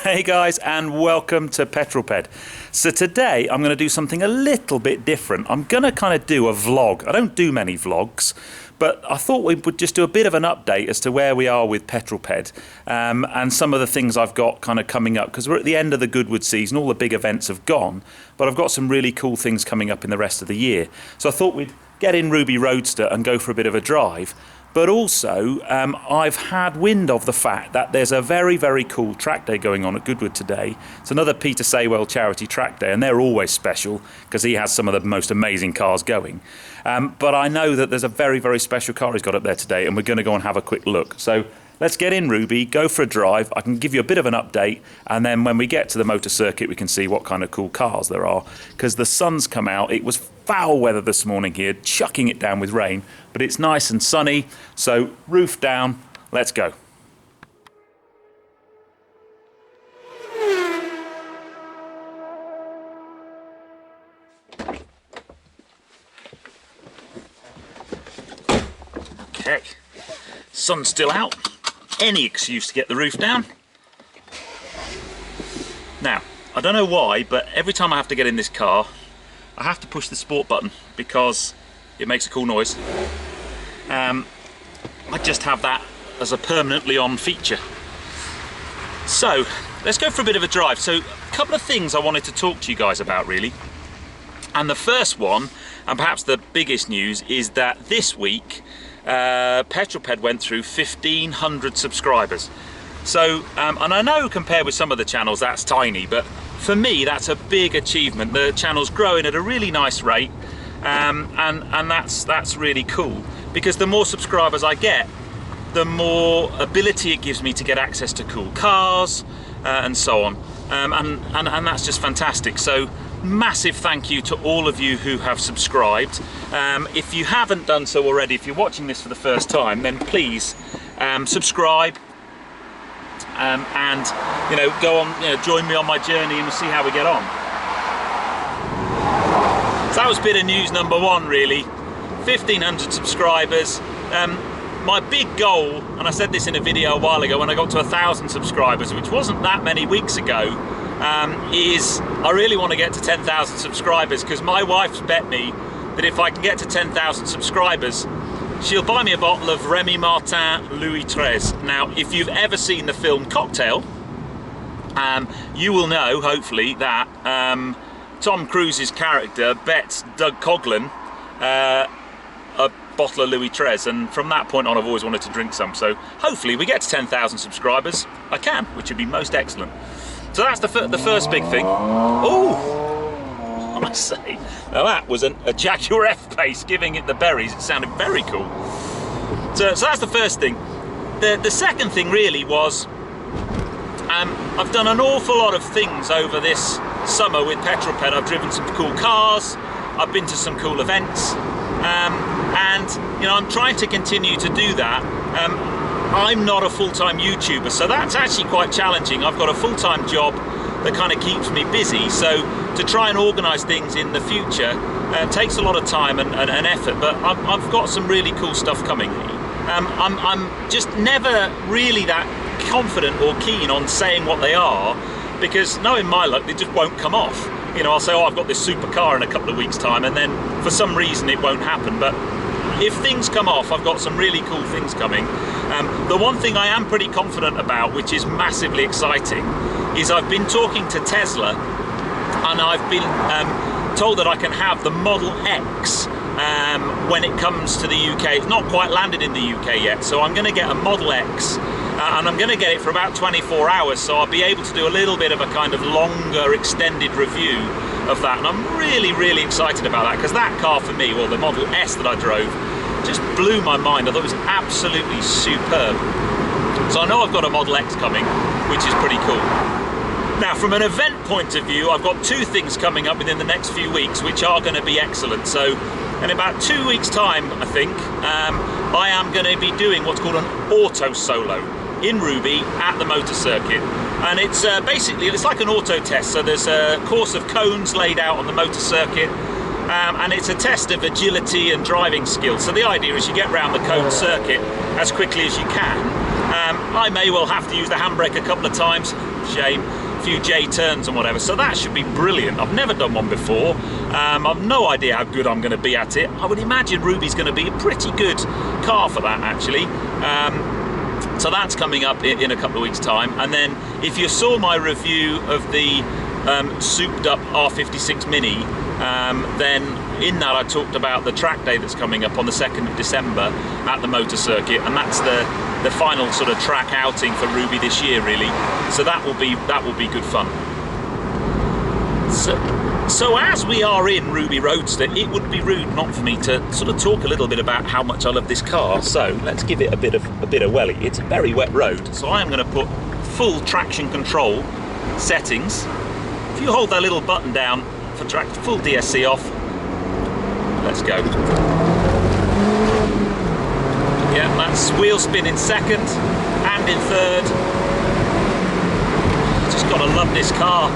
Hey guys, and welcome to Petrol. So today I'm going to do something a little bit different. I'm going to kind of do a vlog. I don't do many vlogs, but I thought we would just do a bit of an update as to where we are with Petrol and some of the things I've got kind of coming up, because we're at the end of the Goodwood season. All the big events have gone, but I've got some really cool things coming up in the rest of the year. So I thought we'd get in Ruby Roadster and go for a bit of a drive. But also, I've had wind of the fact that there's a very, very cool track day going on at Goodwood today. It's another Peter Saywell Charity Track day, and they're always special because he has some of the most amazing cars going. But I know that there's a very, very special car he's got up there today, and we're going to go and have a quick look. So let's get in, Ruby, go for a drive. I can give you a bit of an update, and then when we get to the motor circuit, we can see what kind of cool cars there are. Because the sun's come out. It was foul weather this morning here, chucking it down with rain, but it's nice and sunny, so roof down, let's go. Okay, sun's still out, any excuse to get the roof down. Now, I don't know why, but every time I have to get in this car, I have to push the sport button because it makes a cool noise. I just have that as a permanently on feature. So let's go for a bit of a drive. So a couple of things I wanted to talk to you guys about really. And the first one, and perhaps the biggest news, is that this week Petrol went through 1,500 subscribers. So, and I know compared with some of the channels that's tiny, but for me that's a big achievement. The channel's growing at a really nice rate, and that's really cool, because the more subscribers I get, the more ability it gives me to get access to cool cars and so on, and that's just fantastic. So massive thank you to all of you who have subscribed. If you haven't done so already, if you're watching this for the first time, then please subscribe. And go on, join me on my journey and we'll see how we get on. So that was bit of news number one really. 1,500 subscribers. My big goal, and I said this in a video a while ago when I got to 1,000 subscribers, which wasn't that many weeks ago, is I really want to get to 10,000 subscribers, because my wife's bet me that if I can get to 10,000 subscribers, she'll buy me a bottle of Remy Martin Louis XIII. Now, if you've ever seen the film Cocktail, you will know, hopefully, that Tom Cruise's character bets Doug Coughlin a bottle of Louis XIII, and from that point on I've always wanted to drink some. So hopefully we get to 10,000 subscribers. I can, which would be most excellent. So that's the first big thing. Oh, I must say, now that was a Jaguar F-Pace giving it the berries. It sounded very cool. So that's the first thing. The second thing really was, I've done an awful lot of things over this summer with Petrol. I've driven some cool cars, I've been to some cool events, and I'm trying to continue to do that. I'm not a full-time YouTuber, so that's actually quite challenging. I've got a full-time job that kind of keeps me busy, so to try and organise things in the future takes a lot of time and effort, but I've got some really cool stuff coming. I'm just never really that confident or keen on saying what they are, because knowing my luck, they just won't come off. I'll say, oh, I've got this supercar in a couple of weeks' time, and then for some reason it won't happen. But if things come off, I've got some really cool things coming. The one thing I am pretty confident about, which is massively exciting, is I've been talking to Tesla, and I've been told that I can have the Model X when it comes to the UK. It's not quite landed in the UK yet, so I'm going to get a Model X, and I'm going to get it for about 24 hours, so I'll be able to do a little bit of a kind of longer extended review of that, and I'm really, really excited about that, because that car for me, well, the Model S that I drove, just blew my mind. I thought it was absolutely superb. So I know I've got a Model X coming, which is pretty cool. Now, from an event point of view, I've got two things coming up within the next few weeks, which are going to be excellent. So in about 2 weeks' time, I think, I am going to be doing what's called an auto solo in Ruby at the motor circuit. And it's basically, it's like an auto test. So there's a course of cones laid out on the motor circuit, and it's a test of agility and driving skills. So the idea is you get around the cone circuit as quickly as you can, I may well have to use the handbrake a couple of times, shame, a few J turns and whatever, so that should be brilliant. I've never done one before. I've no idea how good I'm going to be at it. I would imagine Ruby's going to be a pretty good car for that, actually. So that's coming up in a couple of weeks' time. And then if you saw my review of the souped up R56 Mini, then in that I talked about the track day that's coming up on the 2nd of December at the motor circuit, and that's the final sort of track outing for Ruby this year, really. So that will be good fun. So as we are in Ruby Roadster, it would be rude not for me to sort of talk a little bit about how much I love this car. So let's give it a bit of welly. It's a very wet road, so I'm going to put full traction control settings. If you hold that little button down for full DSC off, let's go. Yeah, that's wheel spin in second and in third. Just gotta love this car.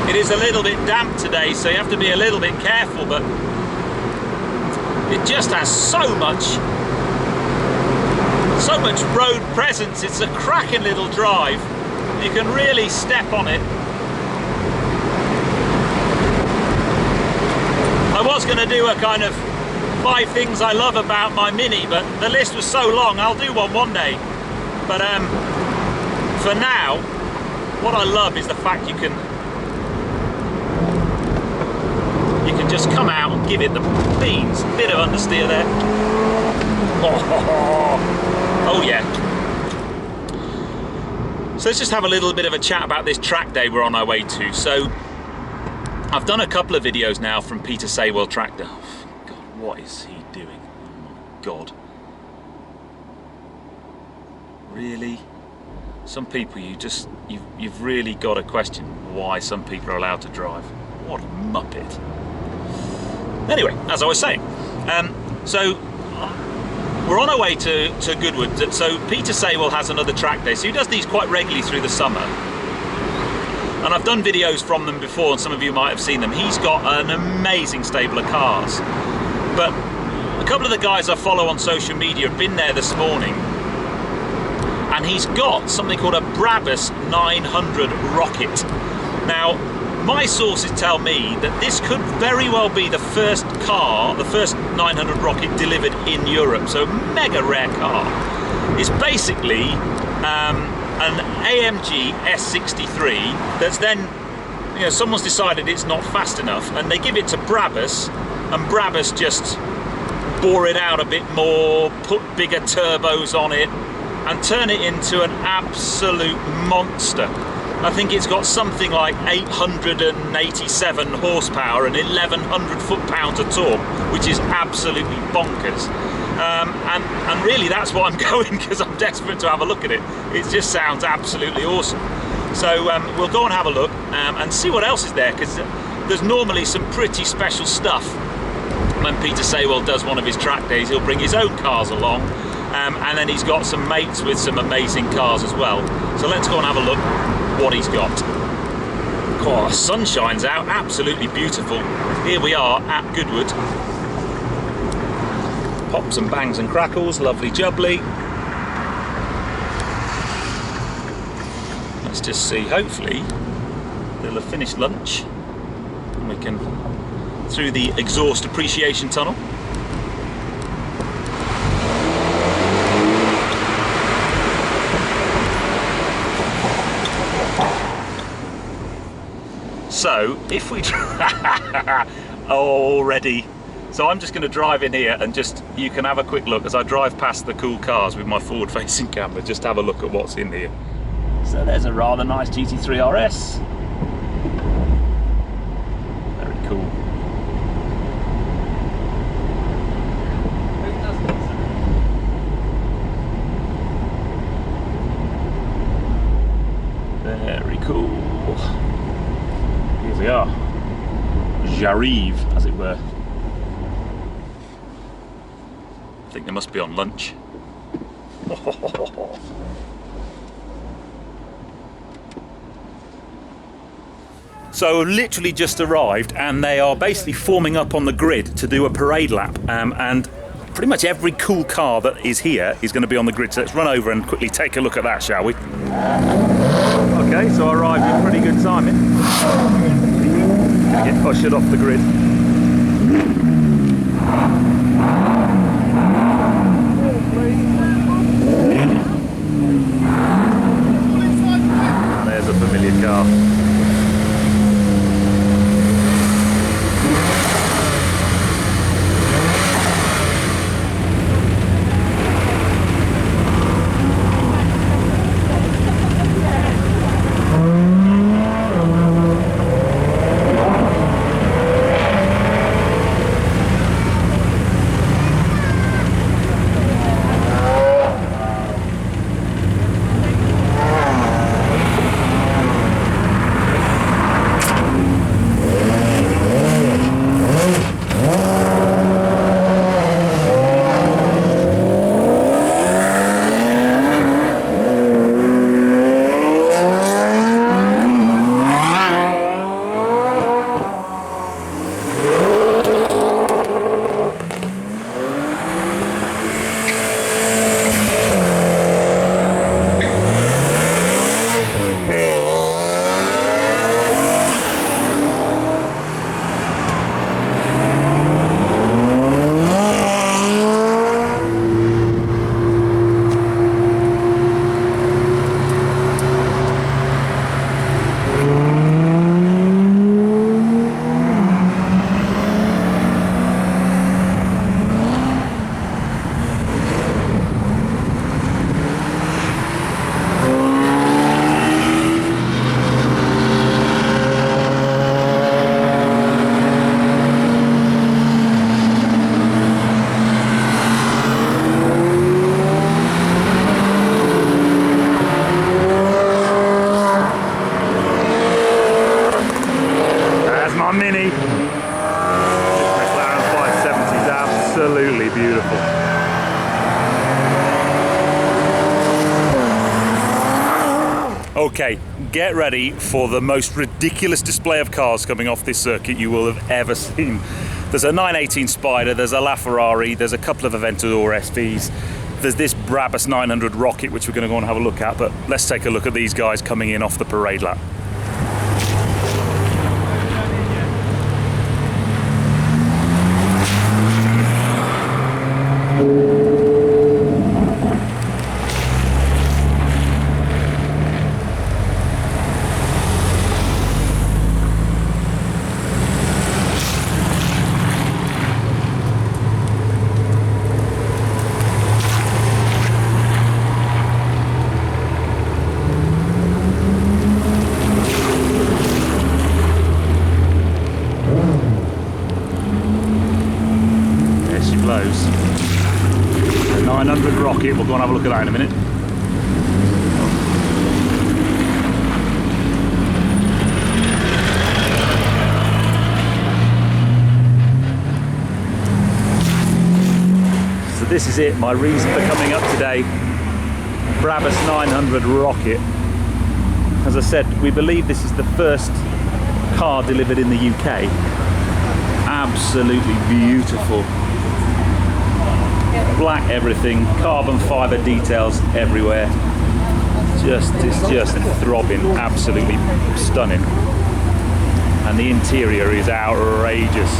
It is a little bit damp today, so you have to be a little bit careful, but it just has so much road presence. It's a cracking little drive. You can really step on it. I was going to do a kind of 5 things I love about my Mini, but the list was so long. I'll do one day. But for now, what I love is the fact you can just come out and give it the beans. A bit of understeer there. Oh yeah. So let's just have a little bit of a chat about this track day we're on our way to. So I've done a couple of videos now from Peter Saywell Tractor. Oh, God, what is he doing? Oh my God. Really? Some people, you've really got to question why some people are allowed to drive. What a muppet. Anyway, as I was saying, so we're on our way to Goodwood. So Peter Saywell has another track day, so he does these quite regularly through the summer. And I've done videos from them before, and some of you might have seen them. He's got an amazing stable of cars. But a couple of the guys I follow on social media have been there this morning, and he's got something called a Brabus 900 Rocket. Now, my sources tell me that this could very well be the first car, the first 900 Rocket delivered in Europe, so mega rare car. It's basically an AMG S63 that's then, you know, someone's decided it's not fast enough, and they give it to Brabus, and Brabus just bore it out a bit more, put bigger turbos on it, and turn it into an absolute monster. I think it's got something like 887 horsepower and 1100 foot-pounds of torque, which is absolutely bonkers. And really that's why I'm going, because I'm desperate to have a look at it. It just sounds absolutely awesome. So we'll go and have a look and see what else is there, because there's normally some pretty special stuff. When Peter Saywell does one of his track days, he'll bring his own cars along, and then he's got some mates with some amazing cars as well. So let's go and have a look what he's got. Oh, sun shines out, absolutely beautiful. Here we are at Goodwood. Pops and bangs and crackles, lovely jubbly. Let's just see, hopefully they'll have finished lunch and we can through the exhaust appreciation tunnel. So if we already, so I'm just going to drive in here and just, you can have a quick look as I drive past the cool cars with my forward facing camera, just have a look at what's in here. So there's a rather nice GT3 RS. Very cool. Very cool. Here we are. J'arrive, as it were. I think they must be on lunch. So literally just arrived, and they are basically forming up on the grid to do a parade lap, and pretty much every cool car that is here is going to be on the grid. So let's run over and quickly take a look at that, shall we? Okay, so I arrived with pretty good timing. Get ushered off the grid. And there's a familiar car. Okay, get ready for the most ridiculous display of cars coming off this circuit you will have ever seen. There's a 918 Spider, there's a LaFerrari, there's a couple of Aventador SVs, there's this Brabus 900 Rocket which we're going to go and have a look at, but let's take a look at these guys coming in off the parade lap. The 900 Rocket, we'll go and have a look at that in a minute. So this is it, my reason for coming up today. Brabus 900 Rocket. As I said, we believe this is the first car delivered in the UK. Absolutely beautiful. Black everything, carbon fibre details everywhere. It's just throbbing, absolutely stunning. And the interior is outrageous.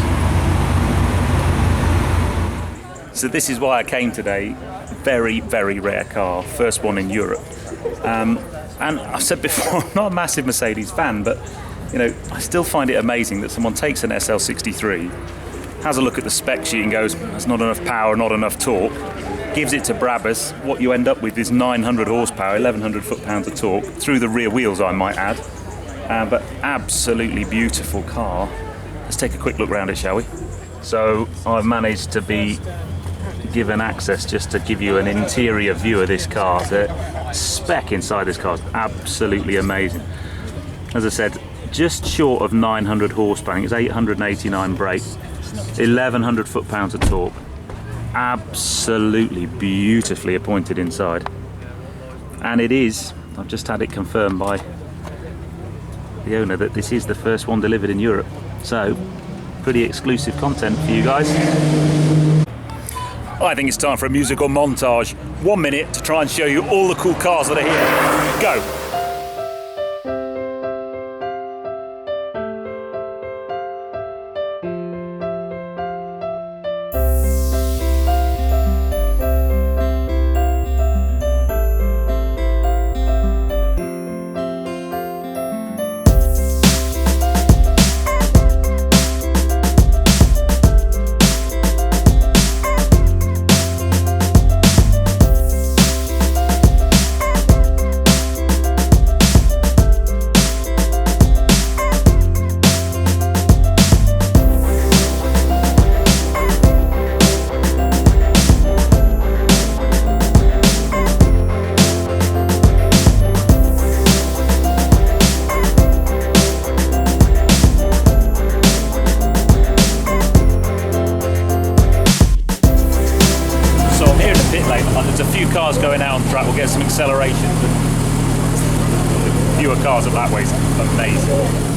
So this is why I came today. Very, very rare car, first one in Europe. And I've said before, I'm not a massive Mercedes fan, but you know, I still find it amazing that someone takes an SL63, has a look at the spec sheet and goes, there's not enough power, not enough torque, gives it to Brabus. What you end up with is 900 horsepower, 1100 foot-pounds of torque, through the rear wheels I might add. But absolutely beautiful car. Let's take a quick look around it, shall we? So I've managed to be given access just to give you an interior view of this car. The spec inside this car is absolutely amazing. As I said, just short of 900 horsepower, I think it's 889 brake, 1100 foot-pounds of torque. Absolutely beautifully appointed inside. And it is, I've just had it confirmed by the owner that this is the first one delivered in Europe. So, pretty exclusive content for you guys. I think it's time for a musical montage. 1 minute to try and show you all the cool cars that are here. Go! There's a few cars going out on the track. We'll get some acceleration, but fewer cars up that way is amazing.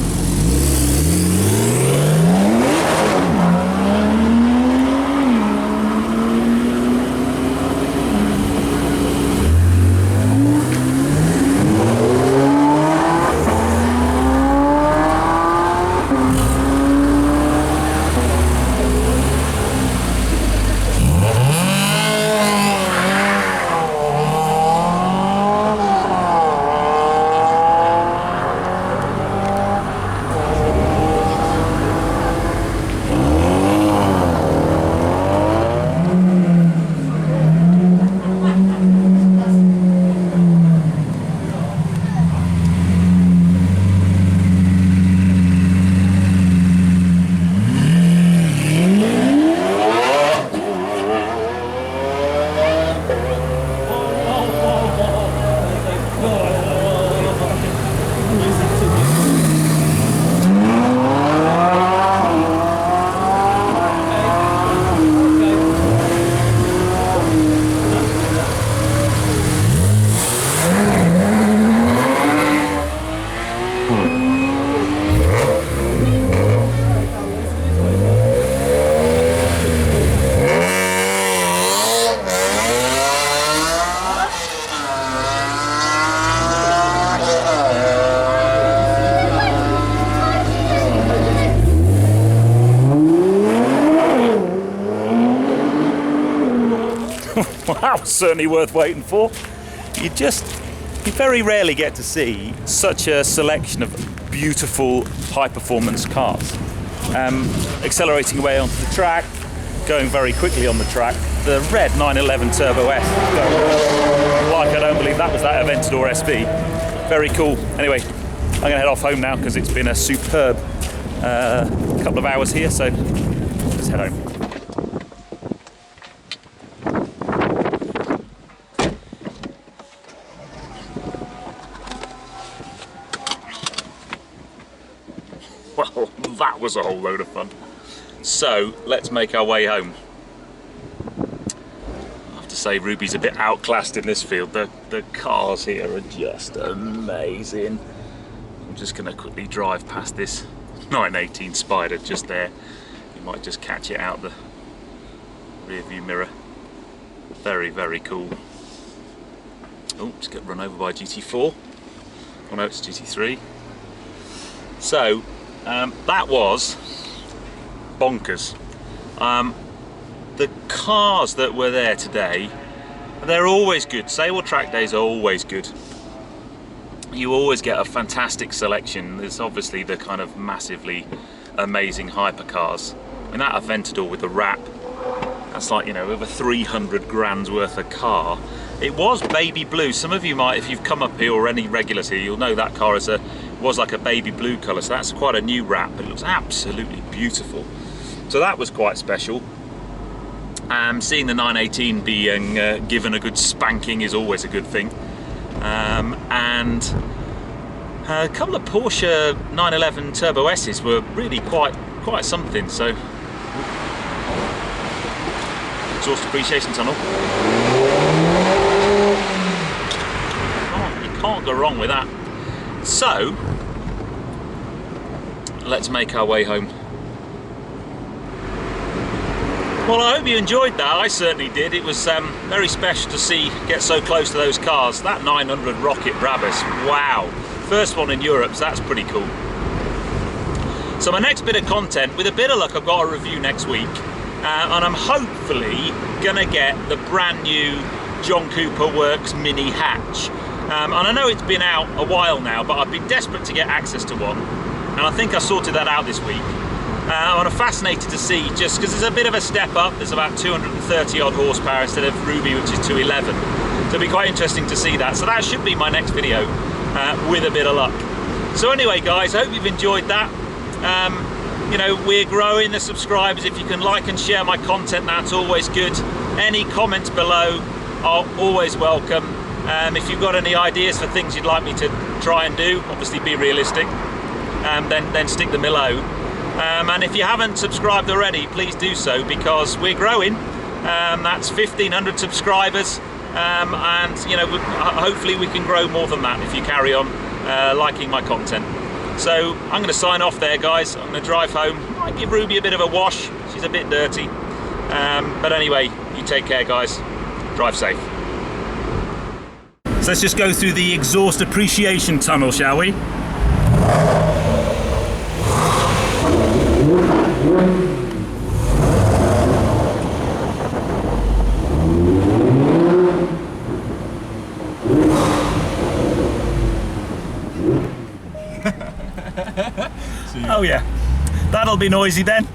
Well, that was certainly worth waiting for. You very rarely get to see such a selection of beautiful high-performance cars. Accelerating away onto the track, going very quickly on the track. The red 911 Turbo S, like I don't believe that was that Aventador SV. Very cool. Anyway, I'm going to head off home now because it's been a superb couple of hours here, so let's head home. Well, that was a whole load of fun. So, let's make our way home. I have to say, Ruby's a bit outclassed in this field. The cars here are just amazing. I'm just going to quickly drive past this 918 Spider just there. You might just catch it out the rear view mirror. Very, very cool. Oh, just get run over by GT4. Oh no, it's GT3. So, that was bonkers. The cars that were there today, they're always good. Saywell track days are always good. You always get a fantastic selection. There's obviously the kind of massively amazing hypercars. I mean, that Aventador with the wrap, that's like, you know, over 300 grand's worth of car. It was baby blue. Some of you might, if you've come up here or any regulars here, you'll know that car was like a baby blue colour, so that's quite a new wrap, but it looks absolutely beautiful. So that was quite special. Seeing the 918 being given a good spanking is always a good thing. And a couple of Porsche 911 Turbo S's were really quite something. So, exhaust appreciation tunnel. Oh, you can't go wrong with that. So, let's make our way home. Well, I hope you enjoyed that. I certainly did. It was very special to get so close to those cars. That 900 Rocket Brabus, wow. First one in Europe, so that's pretty cool. So my next bit of content, with a bit of luck, I've got a review next week. And I'm hopefully gonna get the brand new John Cooper Works Mini Hatch. And I know it's been out a while now, but I've been desperate to get access to one. And I think I sorted that out this week. I'm fascinated to see, just because it's a bit of a step up. There's about 230 odd horsepower instead of Ruby, which is 211. So it'll be quite interesting to see that. So that should be my next video, with a bit of luck. So anyway, guys, I hope you've enjoyed that. You know, we're growing the subscribers. If you can like and share my content, that's always good. Any comments below are always welcome. If you've got any ideas for things you'd like me to try and do, obviously be realistic, then stick them below. And if you haven't subscribed already, please do so, because we're growing. That's 1,500 subscribers, and you know, hopefully we can grow more than that if you carry on liking my content. So I'm going to sign off there, guys. I'm going to drive home. Might give Ruby a bit of a wash. She's a bit dirty. But anyway, you take care, guys. Drive safe. So let's just go through the exhaust appreciation tunnel, shall we? Oh yeah, that'll be noisy then.